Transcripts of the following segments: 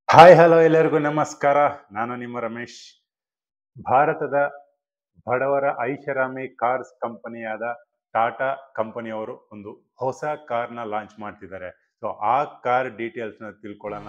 Hi hello ಎಲ್ಲರಿಗೂ ನಮಸ್ಕಾರ. ನಾನು ನಿಮ್ಮ ರಮೇಶ್. ಭಾರತದ ಬಡವರ ಐಷಾರಾಮಿ ಕಾರ್ಸ್ ಕಂಪನಿಯಾದ ಟಾಟಾ ಕಂಪನಿಯವರು ಒಂದು ಹೊಸ ಕಾರ್ನ ಲಾಂಚ್ ಮಾಡ್ತಿದ್ದಾರೆ. ಸೊ ಆ ಕಾರ್ ಡೀಟೇಲ್ಸ್ನ ತಿಳ್ಕೊಳ್ಳೋಣ.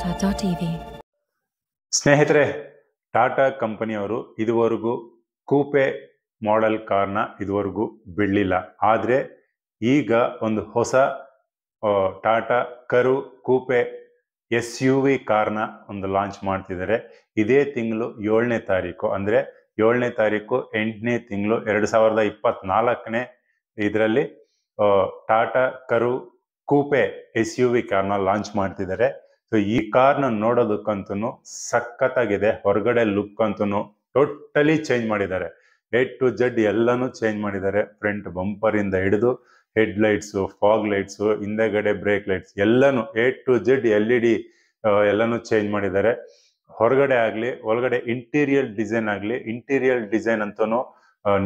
Tata.tv ಸ್ನೇಹಿತರೆ, ಟಾಟಾ ಕಂಪನಿಯವರು ಇದುವರೆಗೂ ಕೂಪೆ ಮಾಡೆಲ್ ಕಾರ್ನ ಇದುವರೆಗೂ ಬಿಡಲಿಲ್ಲ. ಆದರೆ ಈಗ ಒಂದು ಹೊಸ ಟಾಟಾ ಕರು ಕೂಪೆ SUV ಕಾರ್ನ ಒಂದು ಲಾಂಚ್ ಮಾಡ್ತಿದ್ದಾರೆ. ಇದೇ ತಿಂಗಳು 7ನೇ ತಾರೀಕು, ಅಂದರೆ 7ನೇ ತಾರೀಕು 8ನೇ ತಿಂಗಳು 2024ನೇ ಇದರಲ್ಲಿ ಟಾಟಾ ಕರು ಕೂಪೆ SUV ಕಾರ್ನ ಲಾಂಚ್ ಮಾಡ್ತಿದ್ದಾರೆ. ಸೊ ಈ ಕಾರ್ನ ನೋಡೋದಕ್ಕಂತೂ ಸಖತ್ತಾಗಿದೆ. ಹೊರಗಡೆ ಲುಕ್ ಅಂತೂ ಟೋಟಲಿ ಚೇಂಜ್ ಮಾಡಿದ್ದಾರೆ. A to Z ಎಲ್ಲಾನು ಚೇಂಜ್ ಮಾಡಿದ್ದಾರೆ. ಫ್ರಂಟ್ ಬಂಪರ್ ಇಂದ ಹಿಡಿದು ಹೆಡ್ ಲೈಟ್ಸು, ಫಾಗ್ ಲೈಟ್ಸು, ಹಿಂದೆಗಡೆ ಬ್ರೇಕ್ ಲೈಟ್ಸ್ ಎಲ್ಲಾನು A to Z LED ಎಲ್ಲಾನು ಚೇಂಜ್ ಮಾಡಿದ್ದಾರೆ. ಹೊರಗಡೆ ಆಗ್ಲಿ ಒಳಗಡೆ ಇಂಟೀರಿಯರ್ ಡಿಸೈನ್ ಅಂತೂ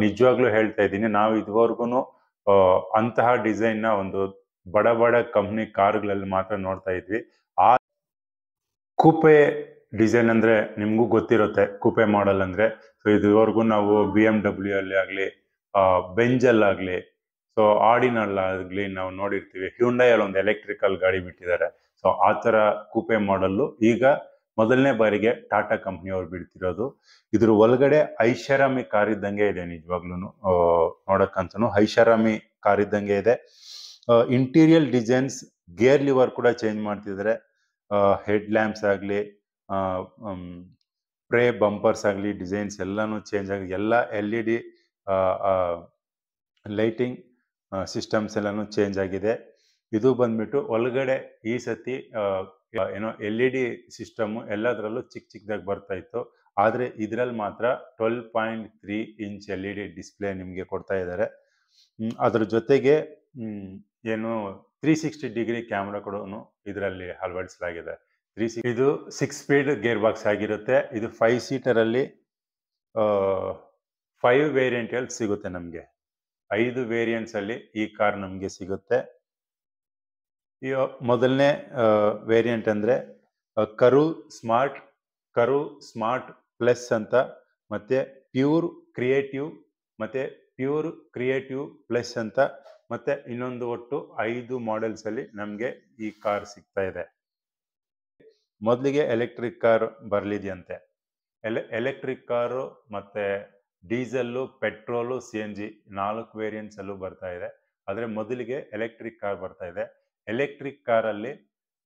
ನಿಜವಾಗ್ಲೂ ಹೇಳ್ತಾ ಇದ್ದೀನಿ, ನಾವು ಇದುವರೆಗೂ ಅಂತಹ ಡಿಸೈನ್ ನ ಒಂದು ಬಡ ಕಂಪ್ನಿ ಕಾರ್ಗಳಲ್ಲಿ ಮಾತ್ರ ನೋಡ್ತಾ ಇದ್ವಿ. ಆ ಕೂಪೆ ಡಿಸೈನ್ ಅಂದ್ರೆ ನಿಮ್ಗೂ ಗೊತ್ತಿರುತ್ತೆ. ಕೂಪೆ ಮಾಡೆಲ್ ಅಂದ್ರೆ ಸೊ ಇದುವರೆಗೂ ನಾವು BMW ಅಲ್ಲಿ ಆಗ್ಲಿ, ಬೆಂಜಲ್ಲಾಗ್ಲಿ, ಸೊ ಆಡಿನಲ್ಲಾಗ್ಲಿ ನಾವು ನೋಡಿರ್ತೀವಿ. ಹ್ಯುಂಡೈಯಲ್ಲಿ ಒಂದು ಎಲೆಕ್ಟ್ರಿಕಲ್ ಗಾಡಿ ಬಿಟ್ಟಿದ್ದಾರೆ. ಸೊ ಆ ತರ ಕೂಪೆ ಮಾಡೆಲ್ಲು ಈಗ ಮೊದಲನೇ ಬಾರಿಗೆ ಟಾಟಾ ಕಂಪ್ನಿಯವ್ರು ಬಿಡ್ತಿರೋದು. ಇದ್ರ ಒಳಗಡೆ ಐಷಾರಾಮಿ ಕಾರ್ ಇದ್ದಂಗೆ ಇದೆ. ನಿಜವಾಗ್ಲೂ ನೋಡಕ್ಕಂತೂ ಐಷಾರಾಮಿ ಕಾರ್ ಇದ್ದಂಗೆ ಇದೆ. ಇಂಟೀರಿಯರ್ ಡಿಸೈನ್ಸ್, ಗೇರ್ ಲಿವರ್ ಕೂಡ ಚೇಂಜ್ ಮಾಡ್ತಿದ್ದಾರೆ. ಹೆಡ್ ಲ್ಯಾಂಪ್ಸ್ ಆಗಲಿ, ಪ್ರೇ ಬಂಪರ್ಸ್ ಆಗಲಿ, ಡಿಸೈನ್ಸ್ ಎಲ್ಲಾನು ಚೇಂಜ್ ಆಗಿದೆ. ಎಲ್ಲ LED ಲೈಟಿಂಗ್ ಸಿಸ್ಟಮ್ಸ್ ಎಲ್ಲಾನು ಚೇಂಜ್ ಆಗಿದೆ. ಇದು ಬಂದ್ಬಿಟ್ಟು ಒಳಗಡೆ ಈ ಸತಿ ಏನೋ LED ಸಿಸ್ಟಮ್ ಎಲ್ಲದರಲ್ಲೂ ಚಿಕ್ಕದಾಗಿ ಬರ್ತಾ ಇತ್ತು. ಆದರೆ ಇದರಲ್ಲಿ ಮಾತ್ರ 12.3 ಇಂಚ್ LED ಡಿಸ್ಪ್ಲೇ ನಿಮಗೆ ಕೊಡ್ತಾ ಇದ್ದಾರೆ. ಅದ್ರ ಜೊತೆಗೆ ಏನು 360 ಡಿಗ್ರಿ ಕ್ಯಾಮ್ರಾ ಕೂಡ ಇದರಲ್ಲಿ ಅಳವಡಿಸಲಾಗಿದೆ. ಇದು 6 ಸ್ಪೀಡ್ ಗೇರ್ ಬಾಕ್ಸ್ ಆಗಿರುತ್ತೆ. ಇದು 5 ಸೀಟರಲ್ಲಿ 5 ವೇರಿಯಂಟ್ ಅಲ್ಲಿ ಸಿಗುತ್ತೆ. ನಮಗೆ 5 ವೇರಿಯಂಟ್ಸ್ ಅಲ್ಲಿ ಈ ಕಾರ್ ನಮಗೆ ಸಿಗುತ್ತೆ. ಮೊದಲನೇ ವೇರಿಯಂಟ್ ಅಂದ್ರೆ ಕರು ಸ್ಮಾರ್ಟ್ ಪ್ಲಸ್ ಅಂತ, ಮತ್ತೆ ಪ್ಯೂರ್ ಕ್ರಿಯೇಟಿವ್ ಪ್ಲಸ್ ಅಂತ, ಮತ್ತೆ ಇನ್ನೊಂದು ಒಟ್ಟು 5 ಮಾಡೆಲ್ಸ್ ಅಲ್ಲಿ ನಮಗೆ ಈ ಕಾರ್ ಸಿಗ್ತಾ ಇದೆ. ಮೊದಲಿಗೆ ಎಲೆಕ್ಟ್ರಿಕ್ ಕಾರ್ ಬರಲಿದೆಯಂತೆ. ಎಲೆಕ್ಟ್ರಿಕ್ ಕಾರು ಮತ್ತೆ ಡೀಸೆಲ್ಲು, ಪೆಟ್ರೋಲು, CNG 4 ವೇರಿಯಂಟ್ಸ್ ಅಲ್ಲೂ ಬರ್ತಾ ಇದೆ. ಆದರೆ ಮೊದಲಿಗೆ ಎಲೆಕ್ಟ್ರಿಕ್ ಕಾರ್ ಬರ್ತಾ ಇದೆ. ಎಲೆಕ್ಟ್ರಿಕ್ ಕಾರಲ್ಲಿ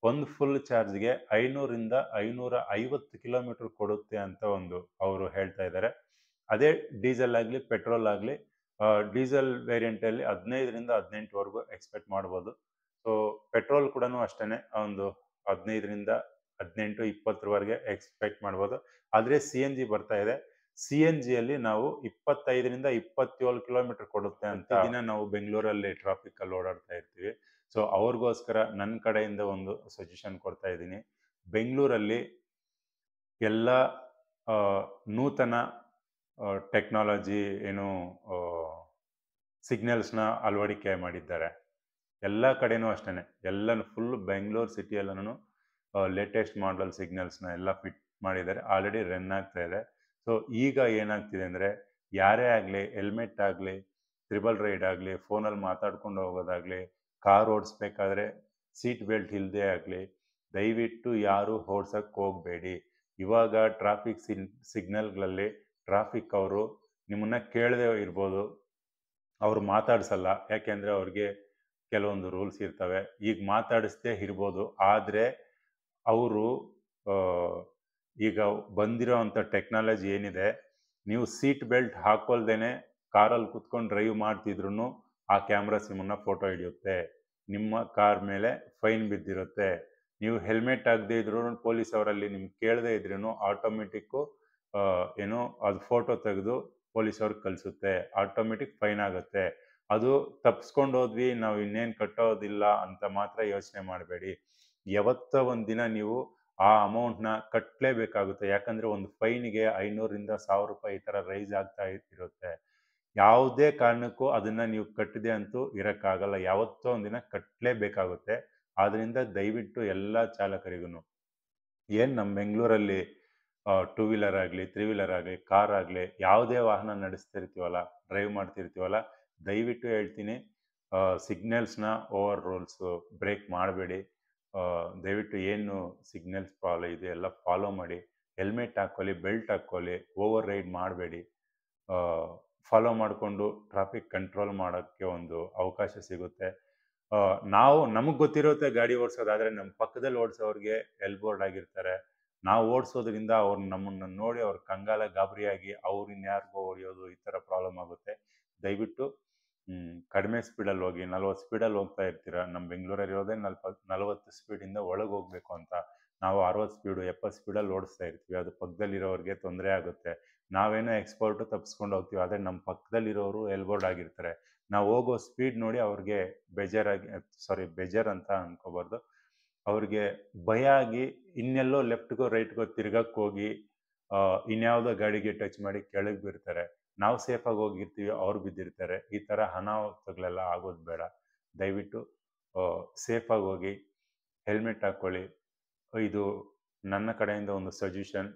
ಒಂದು ಫುಲ್ ಚಾರ್ಜ್ಗೆ 500 ರಿಂದ 550 ಕಿಲೋಮೀಟರ್ ಕೊಡುತ್ತೆ ಅಂತ ಒಂದು ಅವರು ಹೇಳ್ತಾ ಇದ್ದಾರೆ. ಅದೇ ಡೀಸೆಲ್ ಆಗಲಿ ಪೆಟ್ರೋಲ್ ಆಗಲಿ, ಡೀಸೆಲ್ ವೇರಿಯಂಟ್ ಅಲ್ಲಿ 15 ರಿಂದ 18ವರೆಗೂ ಎಕ್ಸ್ಪೆಕ್ಟ್ ಮಾಡ್ಬೋದು. ಸೊ ಪೆಟ್ರೋಲ್ ಕೂಡ ಅಷ್ಟೇನೆ, ಒಂದು 15 ರಿಂದ 18, 20ವರೆಗೆ ಎಕ್ಸ್ಪೆಕ್ಟ್ ಮಾಡ್ಬೋದು. ಆದರೆ CNG ಬರ್ತಾ ಇದೆ. CNG ಅಲ್ಲಿ ನಾವು 25 ರಿಂದ 27 ಕಿಲೋಮೀಟರ್ ಕೊಡುತ್ತೆ ಅಂತ. ದಿನ ನಾವು ಬೆಂಗಳೂರಲ್ಲಿ ಟ್ರಾಫಿಕ್ ಅಲ್ಲಿ ಓಡಾಡ್ತಾ ಇರ್ತೀವಿ. ಸೊ ಅವ್ರಿಗೋಸ್ಕರ ನನ್ನ ಕಡೆಯಿಂದ ಒಂದು ಸಜೆಷನ್ ಕೊಡ್ತಾ ಇದ್ದೀನಿ. ಬೆಂಗಳೂರಲ್ಲಿ ಎಲ್ಲ ನೂತನ ಟೆಕ್ನಾಲಜಿ ಏನು ಸಿಗ್ನಲ್ಸ್ನ ಅಳವಡಿಕೆ ಮಾಡಿದ್ದಾರೆ. ಎಲ್ಲ ಕಡೆನೂ ಅಷ್ಟೇ, ಎಲ್ಲ ಫುಲ್ ಬೆಂಗಳೂರು ಸಿಟಿಯಲ್ಲೂ ಲೇಟೆಸ್ಟ್ ಮಾಡಲ್ ಸಿಗ್ನಲ್ಸ್ನ ಎಲ್ಲ ಫಿಟ್ ಮಾಡಿದ್ದಾರೆ. ಆಲ್ರೆಡಿ ರನ್ ಆಗ್ತಾ ಇದೆ. ಸೊ ಈಗ ಏನಾಗ್ತಿದೆ ಅಂದರೆ, ಯಾರೇ ಆಗಲಿ ಹೆಲ್ಮೆಟ್ ಆಗಲಿ, ಟ್ರಿಬಲ್ ರೈಡ್ ಆಗಲಿ, ಫೋನಲ್ಲಿ ಮಾತಾಡ್ಕೊಂಡು ಹೋಗೋದಾಗಲಿ, ಕಾರ್ ಓಡಿಸ್ಬೇಕಾದ್ರೆ ಸೀಟ್ ಬೆಲ್ಟ್ ಇಲ್ಲದೆ ಆಗಲಿ, ದಯವಿಟ್ಟು ಯಾರು ಓಡ್ಸಕ್ಕೆ ಹೋಗಬೇಡಿ. ಇವಾಗ ಟ್ರಾಫಿಕ್ ಸಿಗ್ನಲ್ಗಳಲ್ಲಿ ಟ್ರಾಫಿಕ್ ಅವರು ನಿಮ್ಮನ್ನ ಕೇಳದೆ ಇರ್ಬೋದು, ಅವ್ರು ಮಾತಾಡ್ಸಲ್ಲ. ಯಾಕೆಂದರೆ ಅವ್ರಿಗೆ ಕೆಲವೊಂದು ರೂಲ್ಸ್ ಇರ್ತವೆ. ಈಗ ಮಾತಾಡಿಸ್ದೇ ಇರ್ಬೋದು, ಆದರೆ ಅವರು ಈಗ ಬಂದಿರೋ ಅಂಥ ಟೆಕ್ನಾಲಜಿ ಏನಿದೆ, ನೀವು ಸೀಟ್ ಬೆಲ್ಟ್ ಹಾಕೊಳ್ದೇನೆ ಕಾರಲ್ಲಿ ಕುತ್ಕೊಂಡು ಡ್ರೈವ್ ಮಾಡ್ತಿದ್ರು ಆ ಕ್ಯಾಮ್ರಾಸ್ ನಿಮ್ಮನ್ನ ಫೋಟೋ ಹಿಡಿಯುತ್ತೆ. ನಿಮ್ಮ ಕಾರ್ ಮೇಲೆ ಫೈನ್ ಬಿದ್ದಿರುತ್ತೆ. ನೀವು ಹೆಲ್ಮೆಟ್ ಆಗದೆ ಇದ್ರು ಪೊಲೀಸ್ ಅವರಲ್ಲಿ ನಿಮ್ಗೆ ಕೇಳದೆ ಇದ್ರೂ ಆಟೋಮೆಟಿಕ್ಕು ಏನೋ ಅದು ಫೋಟೋ ತೆಗೆದು ಪೊಲೀಸ್ ಅವ್ರಿಗೆ ಕಳಿಸುತ್ತೆ. ಆಟೋಮೆಟಿಕ್ ಫೈನ್ ಆಗುತ್ತೆ. ಅದು ತಪ್ಪಿಸ್ಕೊಂಡು ಹೋದ್ವಿ, ನಾವು ಇನ್ನೇನು ಕಟ್ಟೋದಿಲ್ಲ ಅಂತ ಮಾತ್ರ ಯೋಚನೆ ಮಾಡಬೇಡಿ. ಯಾವತ್ತೋ ಒಂದು ದಿನ ನೀವು ಆ ಅಮೌಂಟ್ನ ಕಟ್ಟಲೇಬೇಕಾಗುತ್ತೆ. ಯಾಕಂದರೆ ಒಂದು ಫೈನಿಗೆ 500ರಿಂದ 1000 ರೂಪಾಯಿ ಈ ಥರ ರೈಸ್ ಆಗ್ತಾ ಇರುತ್ತೆ. ಯಾವುದೇ ಕಾರಣಕ್ಕೂ ಅದನ್ನು ನೀವು ಕಟ್ಟದೆ ಅಂತೂ ಇರೋಕ್ಕಾಗಲ್ಲ. ಯಾವತ್ತೋ ಒಂದಿನ ಕಟ್ಟಲೇಬೇಕಾಗುತ್ತೆ. ಆದ್ದರಿಂದ ದಯವಿಟ್ಟು ಎಲ್ಲ ಚಾಲಕರಿಗೂ ಏನು ನಮ್ಮ ಬೆಂಗಳೂರಲ್ಲಿ ಟೂ ವೀಲರ್ ಆಗಲಿ, ತ್ರೀ ವೀಲರ್ ಆಗಲಿ, ಕಾರ್ ಆಗಲಿ, ಯಾವುದೇ ವಾಹನ ನಡೆಸ್ತಿರ್ತೀವಲ್ಲ, ಡ್ರೈವ್ ಮಾಡ್ತಿರ್ತೀವಲ್ಲ, ದಯವಿಟ್ಟು ಹೇಳ್ತೀನಿ, ಸಿಗ್ನಲ್ಸ್ನ ಓವರ್ ರೂಲ್ಸು ಬ್ರೇಕ್ ಮಾಡಬೇಡಿ. ದಯವಿಟ್ಟು ಏನು ಸಿಗ್ನಲ್ಸ್ ಫಾಲೋ ಇದೆ ಎಲ್ಲ ಫಾಲೋ ಮಾಡಿ. ಹೆಲ್ಮೆಟ್ ಹಾಕ್ಕೊಳ್ಳಿ, ಬೆಲ್ಟ್ ಹಾಕ್ಕೊಳ್ಳಿ, ಓವರ್ ರೈಡ್ ಮಾಡಬೇಡಿ. ಫಾಲೋ ಮಾಡಿಕೊಂಡು ಟ್ರಾಫಿಕ್ ಕಂಟ್ರೋಲ್ ಮಾಡೋಕ್ಕೆ ಒಂದು ಅವಕಾಶ ಸಿಗುತ್ತೆ. ನಾವು ನಮಗೆ ಗೊತ್ತಿರುತ್ತೆ ಗಾಡಿ ಓಡಿಸೋದಾದರೆ, ನಮ್ಮ ಪಕ್ಕದಲ್ಲಿ ಓಡಿಸೋರಿಗೆ ಎಲ್ಬೋರ್ಡ್ ಆಗಿರ್ತಾರೆ. ನಾವು ಓಡಿಸೋದ್ರಿಂದ ಅವ್ರು ನಮ್ಮನ್ನು ನೋಡಿ ಅವ್ರ ಕಂಗಾಲ ಗಾಬರಿಯಾಗಿ ಅವ್ರು ಇನ್ಯಾರಿಗೋ ಹೊಡೆಯೋದು ಈ ಥರ ಪ್ರಾಬ್ಲಮ್ ಆಗುತ್ತೆ. ದಯವಿಟ್ಟು ಕಡಿಮೆ ಸ್ಪೀಡಲ್ಲಿ ಹೋಗಿ. 40 ಸ್ಪೀಡಲ್ಲಿ ಹೋಗ್ತಾ ಇರ್ತೀರ. ನಮ್ಮ ಬೆಂಗಳೂರಲ್ಲಿ ಇರೋದೇ 40 ಸ್ಪೀಡಿಂದ ಒಳಗೆ ಹೋಗಬೇಕು ಅಂತ. ನಾವು 60 ಸ್ಪೀಡು 70 ಸ್ಪೀಡಲ್ಲಿ ಓಡಿಸ್ತಾ ಇರ್ತೀವಿ. ಅದು ಪಕ್ಕದಲ್ಲಿರೋರಿಗೆ ತೊಂದರೆ ಆಗುತ್ತೆ. ನಾವೇನೋ ಎಕ್ಸ್ಪರ್ಟು ತಪ್ಪಿಸ್ಕೊಂಡು ಹೋಗ್ತೀವಿ, ಆದರೆ ನಮ್ಮ ಪಕ್ಕದಲ್ಲಿರೋರು ಎಲ್ಬೋರ್ಡ್ ಆಗಿರ್ತಾರೆ. ನಾವು ಹೋಗೋ ಸ್ಪೀಡ್ ನೋಡಿ ಅವ್ರಿಗೆ ಬೇಜಾರು ಅಂತ ಅನ್ಕೋಬಾರ್ದು. ಅವ್ರಿಗೆ ಭಯ ಆಗಿ ಇನ್ನೆಲ್ಲೋ ಲೆಫ್ಟ್ಗೋ ರೈಟ್ಗೋ ತಿರ್ಗಕ್ಕೆ ಹೋಗಿ ಇನ್ಯಾವುದೋ ಗಾಡಿಗೆ ಟಚ್ ಮಾಡಿ ಕೆಳಗೆ ಬೀರ್ತಾರೆ. ನಾವು ಸೇಫಾಗಿ ಹೋಗಿರ್ತೀವಿ, ಅವ್ರು ಬಿದ್ದಿರ್ತಾರೆ. ಈ ಥರ ಅನಾಹುತಗಳೆಲ್ಲ ಆಗೋದು ಬೇಡ. ದಯವಿಟ್ಟು ಸೇಫಾಗಿ ಹೋಗಿ, ಹೆಲ್ಮೆಟ್ ಹಾಕ್ಕೊಳ್ಳಿ. ಇದು ನನ್ನ ಕಡೆಯಿಂದ ಒಂದು ಸಜೆಷನ್.